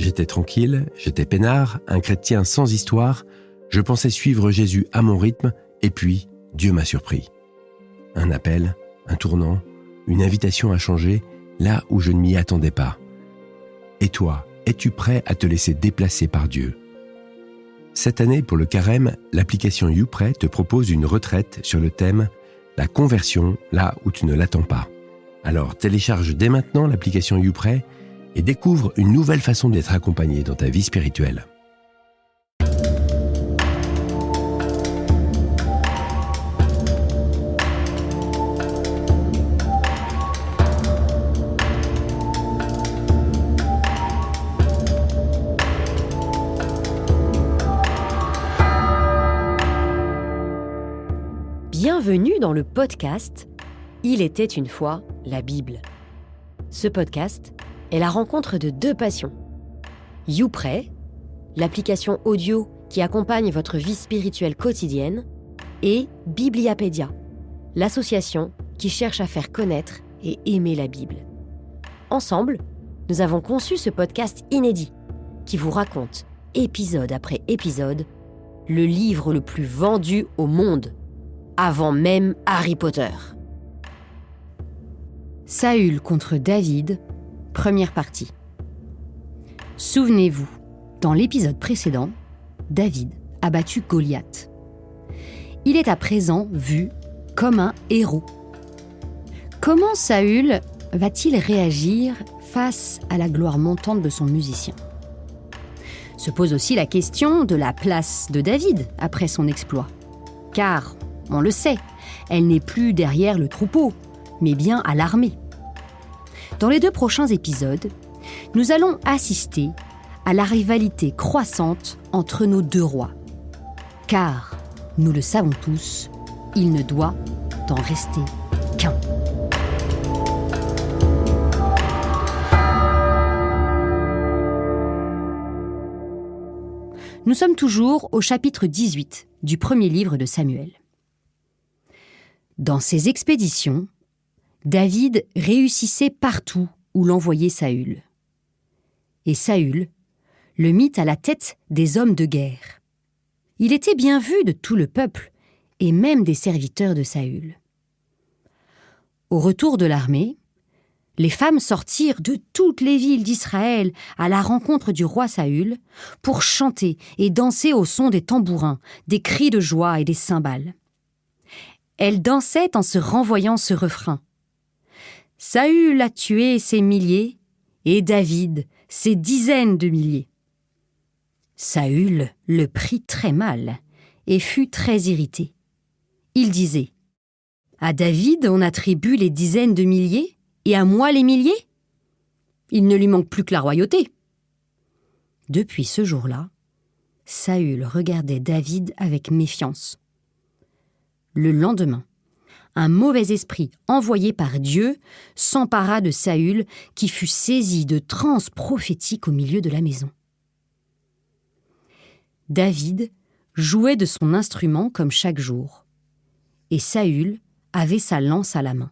J'étais tranquille, j'étais peinard, un chrétien sans histoire. Je pensais suivre Jésus à mon rythme, et puis Dieu m'a surpris. Un appel, un tournant, une invitation à changer, là où je ne m'y attendais pas. Et toi, es-tu prêt à te laisser déplacer par Dieu ? Cette année, pour le Carême, l'application YouPray te propose une retraite sur le thème « La conversion là où tu ne l'attends pas ». Alors télécharge dès maintenant l'application YouPray et découvre une nouvelle façon d'être accompagné dans ta vie spirituelle. Bienvenue dans le podcast « Il était une fois la Bible ». Ce podcast est la rencontre de deux passions. YouPray, l'application audio qui accompagne votre vie spirituelle quotidienne, et Bibliapédia, l'association qui cherche à faire connaître et aimer la Bible. Ensemble, nous avons conçu ce podcast inédit qui vous raconte, épisode après épisode, le livre le plus vendu au monde, avant même Harry Potter. Saül contre David, première partie. Souvenez-vous, dans l'épisode précédent, David a battu Goliath. Il est à présent vu comme un héros. Comment Saül va-t-il réagir face à la gloire montante de son musicien ? Se pose aussi la question de la place de David après son exploit. Car, on le sait, elle n'est plus derrière le troupeau, mais bien à l'armée. Dans les deux prochains épisodes, nous allons assister à la rivalité croissante entre nos deux rois. Car, nous le savons tous, il ne doit en rester qu'un. Nous sommes toujours au chapitre 18 du premier livre de Samuel. Dans ses expéditions, David réussissait partout où l'envoyait Saül. Et Saül le mit à la tête des hommes de guerre. Il était bien vu de tout le peuple et même des serviteurs de Saül. Au retour de l'armée, les femmes sortirent de toutes les villes d'Israël à la rencontre du roi Saül pour chanter et danser au son des tambourins, des cris de joie et des cymbales. Elles dansaient en se renvoyant ce refrain. « Saül a tué ses milliers et David ses dizaines de milliers. » Saül le prit très mal et fut très irrité. Il disait « À David on attribue les dizaines de milliers et à moi les milliers ? Il ne lui manque plus que la royauté. » Depuis ce jour-là, Saül regardait David avec méfiance. Le lendemain, un mauvais esprit envoyé par Dieu s'empara de Saül qui fut saisi de transes prophétiques au milieu de la maison. David jouait de son instrument comme chaque jour, et Saül avait sa lance à la main.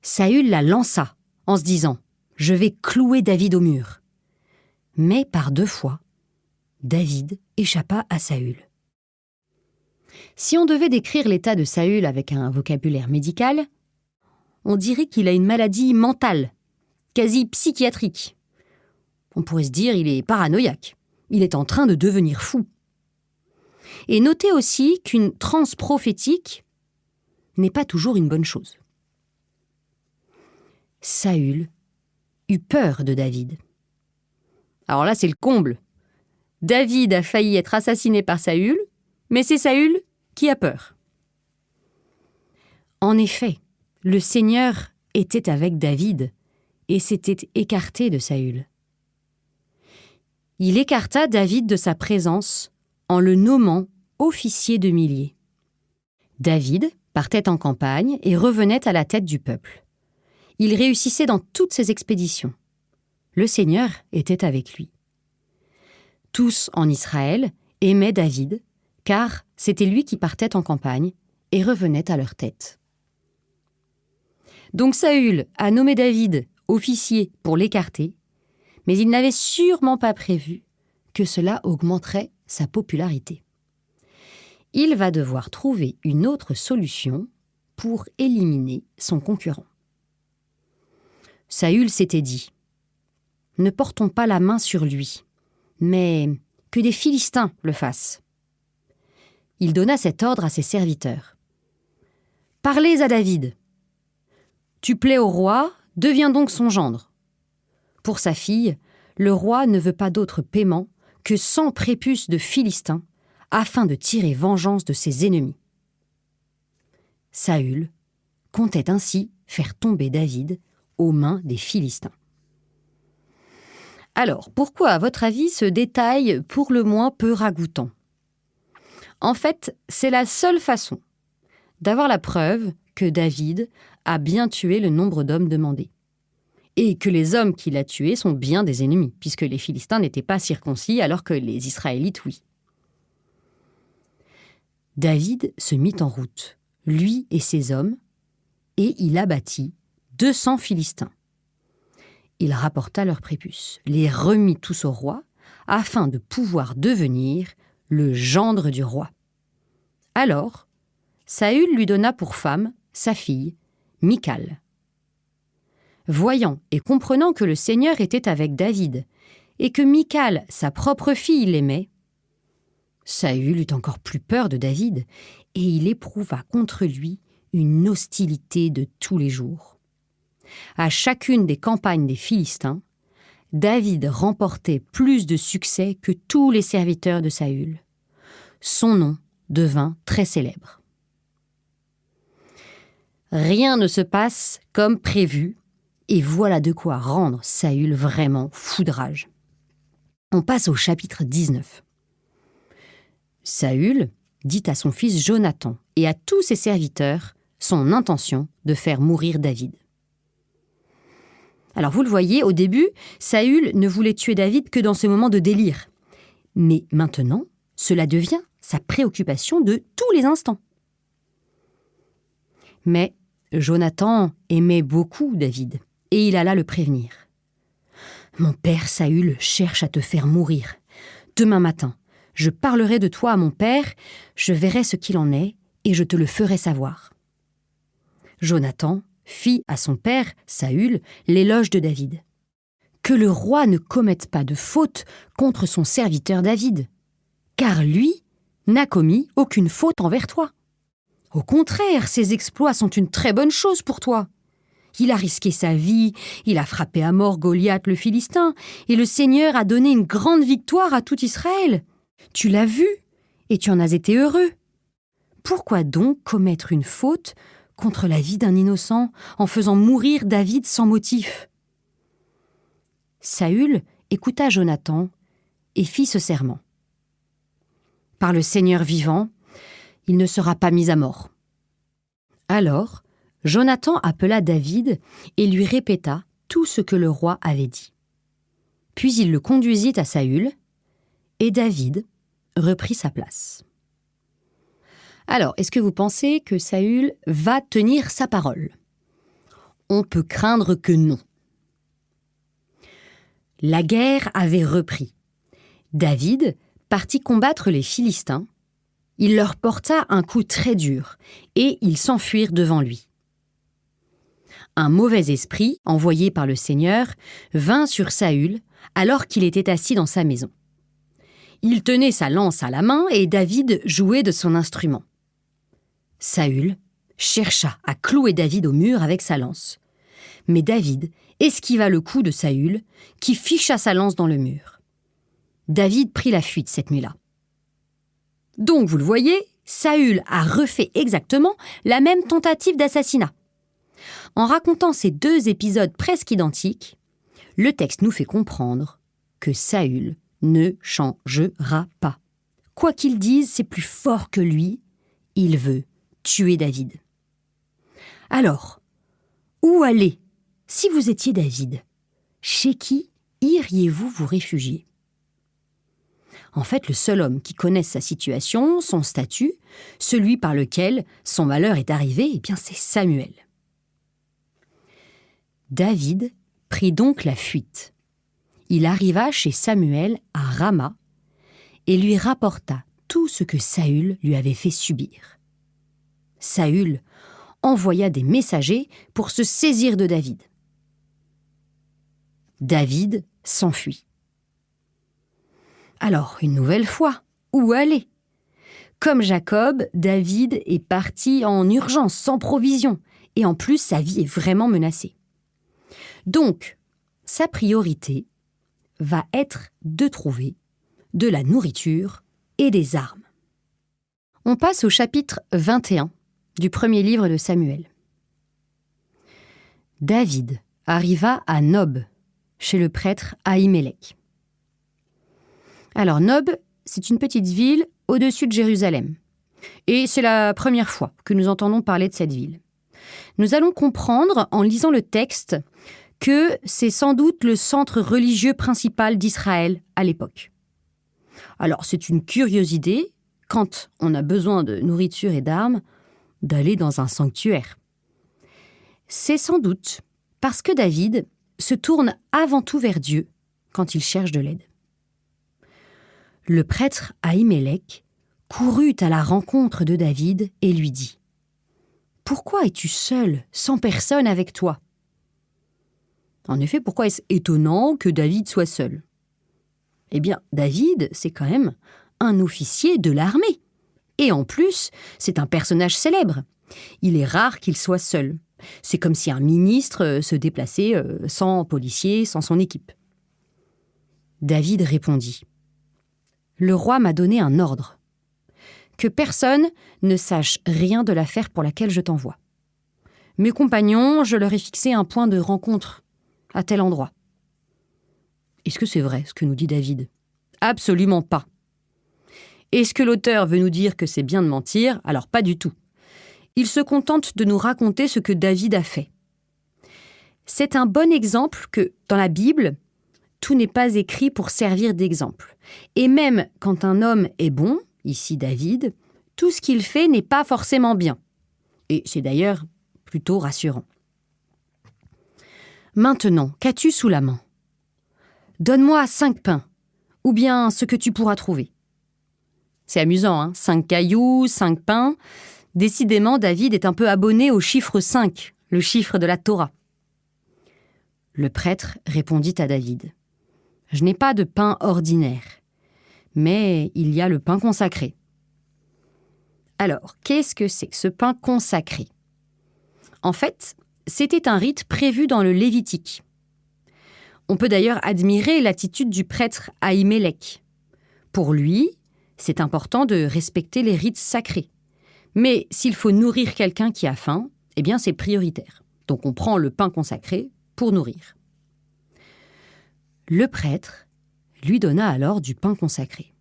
Saül la lança en se disant « Je vais clouer David au mur ». Mais par 2 fois, David échappa à Saül. Si on devait décrire l'état de Saül avec un vocabulaire médical, on dirait qu'il a une maladie mentale, quasi psychiatrique. On pourrait se dire qu'il est paranoïaque, il est en train de devenir fou. Et notez aussi qu'une transe prophétique n'est pas toujours une bonne chose. Saül eut peur de David. Alors là, c'est le comble. David a failli être assassiné par Saül, mais c'est Saül qui a peur. En effet, le Seigneur était avec David et s'était écarté de Saül. Il écarta David de sa présence en le nommant officier de milliers. David partait en campagne et revenait à la tête du peuple. Il réussissait dans toutes ses expéditions. Le Seigneur était avec lui. Tous en Israël aimaient David, car c'était lui qui partait en campagne et revenait à leur tête. Donc Saül a nommé David officier pour l'écarter, Mais il n'avait sûrement pas prévu que cela augmenterait sa popularité. Il va devoir trouver une autre solution pour éliminer son concurrent. Saül s'était dit « Ne portons pas la main sur lui, mais que des Philistins le fassent. » Il donna cet ordre à ses serviteurs. « Parlez à David. Tu plais au roi, deviens donc son gendre. Pour sa fille, le roi ne veut pas d'autre paiement que 100 prépuces de Philistins afin de tirer vengeance de ses ennemis. » Saül comptait ainsi faire tomber David aux mains des Philistins. Alors, pourquoi, à votre avis, ce détail pour le moins peu ragoûtant ? En fait, c'est la seule façon d'avoir la preuve que David a bien tué le nombre d'hommes demandés. Et que les hommes qu'il a tués sont bien des ennemis, puisque les Philistins n'étaient pas circoncis alors que les Israélites, oui. David se mit en route, lui et ses hommes, et il abattit 200 Philistins. Il rapporta leurs prépuces, les remit tous au roi, afin de pouvoir devenir le gendre du roi. Alors, Saül lui donna pour femme sa fille, Michal. Voyant et comprenant que le Seigneur était avec David, et que Michal, sa propre fille, l'aimait, Saül eut encore plus peur de David, et il éprouva contre lui une hostilité de tous les jours. À chacune des campagnes des Philistins, David remportait plus de succès que tous les serviteurs de Saül. Son nom devint très célèbre. Rien ne se passe comme prévu, et voilà de quoi rendre Saül vraiment fou de rage. On passe au chapitre 19. Saül dit à son fils Jonathan et à tous ses serviteurs son intention de faire mourir David. Alors vous le voyez, au début, Saül ne voulait tuer David que dans ce moment de délire. Mais maintenant, cela devient sa préoccupation de tous les instants. Mais Jonathan aimait beaucoup David, et il alla le prévenir. « Mon père Saül cherche à te faire mourir. Demain matin, je parlerai de toi à mon père, je verrai ce qu'il en est, et je te le ferai savoir. » Jonathan fit à son père, Saül, l'éloge de David. « Que le roi ne commette pas de faute contre son serviteur David, car lui n'a commis aucune faute envers toi. Au contraire, ses exploits sont une très bonne chose pour toi. Il a risqué sa vie, il a frappé à mort Goliath le Philistin, et le Seigneur a donné une grande victoire à tout Israël. Tu l'as vu, et tu en as été heureux. Pourquoi donc commettre une faute contre la vie d'un innocent en faisant mourir David sans motif ?» Saül écouta Jonathan et fit ce serment. « Par le Seigneur vivant, il ne sera pas mis à mort. » Alors, Jonathan appela David et lui répéta tout ce que le roi avait dit. Puis il le conduisit à Saül, et David reprit sa place. Alors, est-ce que vous pensez que Saül va tenir sa parole ? On peut craindre que non. La guerre avait repris. David partit combattre les Philistins. Il leur porta un coup très dur, et ils s'enfuirent devant lui. Un mauvais esprit, envoyé par le Seigneur, vint sur Saül alors qu'il était assis dans sa maison. Il tenait sa lance à la main et David jouait de son instrument. Saül chercha à clouer David au mur avec sa lance. Mais David esquiva le coup de Saül, qui ficha sa lance dans le mur. David prit la fuite cette nuit-là. Donc, vous le voyez, Saül a refait exactement la même tentative d'assassinat. En racontant ces deux épisodes presque identiques, le texte nous fait comprendre que Saül ne changera pas. Quoi qu'il dise, c'est plus fort que lui. Il veut tuer David. Alors, où aller si vous étiez David ? Chez qui iriez-vous vous réfugier ? En fait, le seul homme qui connaisse sa situation, son statut, celui par lequel son malheur est arrivé, c'est Samuel. David prit donc la fuite. il arriva chez Samuel à Rama et lui rapporta tout ce que Saül lui avait fait subir. Saül envoya des messagers pour se saisir de David. David s'enfuit. Alors, une nouvelle fois, où aller ? Comme Jacob, David est parti en urgence, sans provision, et en plus, sa vie est vraiment menacée. Donc, sa priorité va être de trouver de la nourriture et des armes. On passe au chapitre 21 du premier livre de Samuel. David arriva à Nob, chez le prêtre Ahimelech. Alors Nob, c'est une petite ville au-dessus de Jérusalem. Et c'est la première fois que nous entendons parler de cette ville. Nous allons comprendre, en lisant le texte, que c'est sans doute le centre religieux principal d'Israël à l'époque. Alors, c'est une curieuse idée, quand on a besoin de nourriture et d'armes, d'aller dans un sanctuaire. C'est sans doute parce que David se tourne avant tout vers Dieu quand il cherche de l'aide. Le prêtre Ahimelech courut à la rencontre de David et lui dit : « Pourquoi es-tu seul, sans personne avec toi ?» En effet, pourquoi est-ce étonnant que David soit seul ? Eh bien, David, c'est quand même un officier de l'armée. Et en plus, c'est un personnage célèbre. Il est rare qu'il soit seul. C'est comme si un ministre se déplaçait sans policier, sans son équipe. David répondit : « Le roi m'a donné un ordre. Que personne ne sache rien de l'affaire pour laquelle je t'envoie. Mes compagnons, je leur ai fixé un point de rencontre à tel endroit. » Est-ce que c'est vrai, ce que nous dit David ? Absolument pas. Est-ce que l'auteur veut nous dire que c'est bien de mentir ? Alors pas du tout. Il se contente de nous raconter ce que David a fait. C'est un bon exemple que, dans la Bible, tout n'est pas écrit pour servir d'exemple. Et même quand un homme est bon, ici David, tout ce qu'il fait n'est pas forcément bien. Et c'est d'ailleurs plutôt rassurant. Maintenant, qu'as-tu sous la main ? Donne-moi 5 pains, ou bien ce que tu pourras trouver. C'est amusant, hein ? 5 cailloux, 5 pains. Décidément, David est un peu abonné au chiffre 5, le chiffre de la Torah. Le prêtre répondit à David : « Je n'ai pas de pain ordinaire, mais il y a le pain consacré. » Alors, qu'est-ce que c'est que ce pain consacré ? En fait, c'était un rite prévu dans le Lévitique. On peut d'ailleurs admirer l'attitude du prêtre Ahimelech. Pour lui, c'est important de respecter les rites sacrés. Mais s'il faut nourrir quelqu'un qui a faim, eh bien c'est prioritaire. Donc on prend le pain consacré pour nourrir. Le prêtre lui donna alors du pain consacré.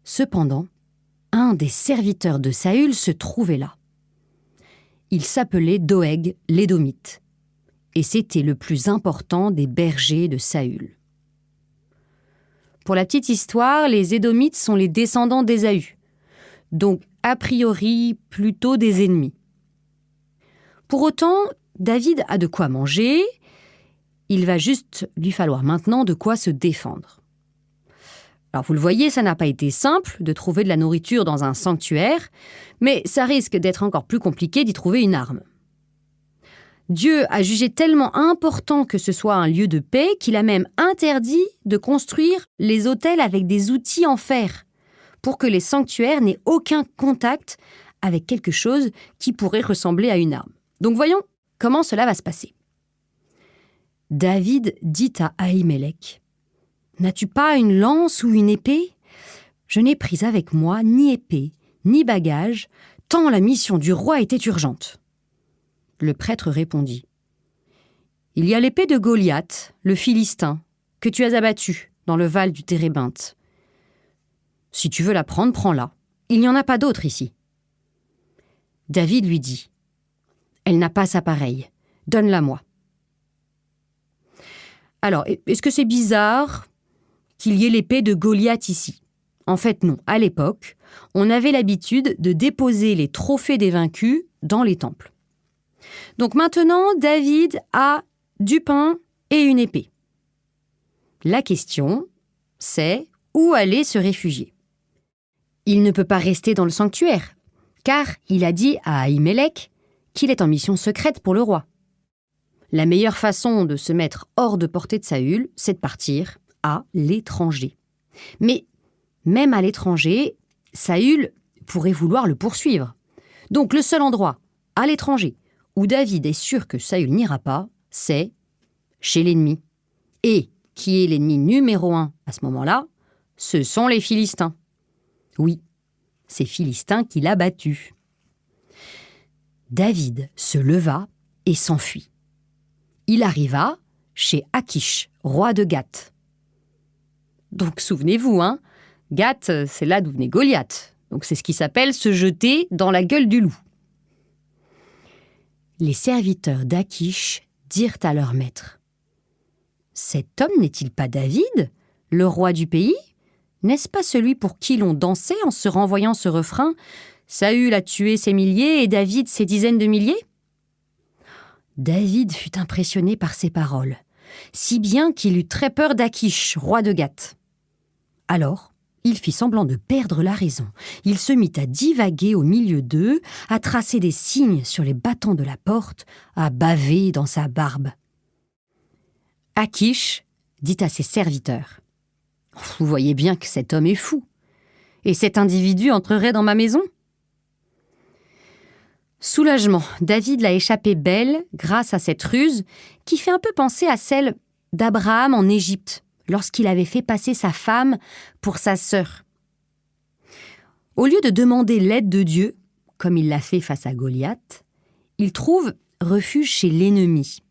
Cependant, un des serviteurs de Saül se trouvait là. Il s'appelait Doeg l'Édomite, et c'était le plus important des bergers de Saül. Pour la petite histoire, les Édomites sont les descendants d'Ésaü, donc a priori plutôt des ennemis. Pour autant, David a de quoi manger, il va juste lui falloir maintenant de quoi se défendre. Alors vous le voyez, ça n'a pas été simple de trouver de la nourriture dans un sanctuaire, mais ça risque d'être encore plus compliqué d'y trouver une arme. Dieu a jugé tellement important que ce soit un lieu de paix qu'il a même interdit de construire les autels avec des outils en fer pour que les sanctuaires n'aient aucun contact avec quelque chose qui pourrait ressembler à une arme. Donc voyons comment cela va se passer. David dit à Ahimelech : « N'as-tu pas une lance ou une épée ? Je n'ai pris avec moi ni épée, ni bagage, tant la mission du roi était urgente. » Le prêtre répondit : « Il y a l'épée de Goliath, le Philistin, que tu as abattu dans le val du Térébinthe. Si tu veux la prendre, prends-la. Il n'y en a pas d'autre ici. » David lui dit : « Elle n'a pas sa pareille. Donne-la-moi. » Alors, est-ce que c'est bizarre qu'il y ait l'épée de Goliath ici ? En fait, non. À l'époque, on avait l'habitude de déposer les trophées des vaincus dans les temples. Donc maintenant, David a du pain et une épée. La question, c'est où aller se réfugier. Il ne peut pas rester dans le sanctuaire, car il a dit à Ahimelech qu'il est en mission secrète pour le roi. La meilleure façon de se mettre hors de portée de Saül, c'est de partir à l'étranger. Mais même à l'étranger, Saül pourrait vouloir le poursuivre. Donc le seul endroit, à l'étranger, où David est sûr que Saül n'ira pas, c'est chez l'ennemi. Et qui est l'ennemi numéro 1 à ce moment-là? Ce sont les Philistins. Oui, ces Philistins qu'il a battus. David se leva et s'enfuit. Il arriva chez Achish, roi de Gath. Donc souvenez-vous, Gath, c'est là d'où venait Goliath. Donc c'est ce qui s'appelle se jeter dans la gueule du loup. Les serviteurs d'Achish dirent à leur maître: « Cet homme n'est-il pas David, le roi du pays ? N'est-ce pas celui pour qui l'on dansait en se renvoyant ce refrain « Saül a tué ses milliers et David ses dizaines de milliers ?» David fut impressionné par ces paroles, si bien qu'il eut très peur d'Achish, roi de Gath. Alors, il fit semblant de perdre la raison. Il se mit à divaguer au milieu d'eux, à tracer des signes sur les battants de la porte, à baver dans sa barbe. Achish dit à ses serviteurs: « Vous voyez bien que cet homme est fou. Et cet individu entrerait dans ma maison ?» Soulagement, David l'a échappé belle grâce à cette ruse qui fait un peu penser à celle d'Abraham en Égypte, lorsqu'il avait fait passer sa femme pour sa sœur. Au lieu de demander l'aide de Dieu, comme il l'a fait face à Goliath, il trouve refuge chez l'ennemi.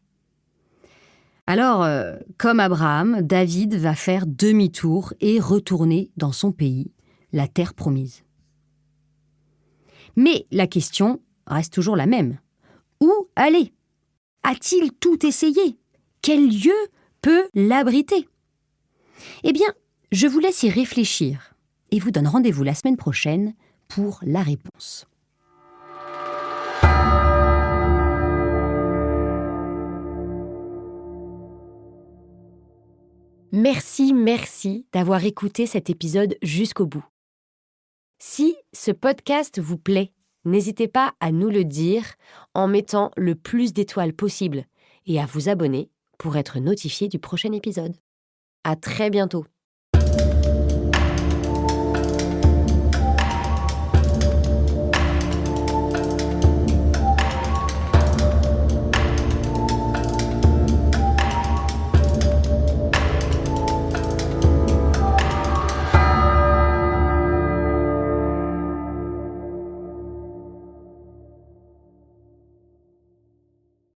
Alors, comme Abraham, David va faire demi-tour et retourner dans son pays, la terre promise. Mais la question reste toujours la même. Où aller? A-t-il tout essayé? Quel lieu peut l'abriter? Eh bien, je vous laisse y réfléchir et vous donne rendez-vous la semaine prochaine pour la réponse. Merci d'avoir écouté cet épisode jusqu'au bout. Si ce podcast vous plaît, n'hésitez pas à nous le dire en mettant le plus d'étoiles possible et à vous abonner pour être notifié du prochain épisode. À très bientôt.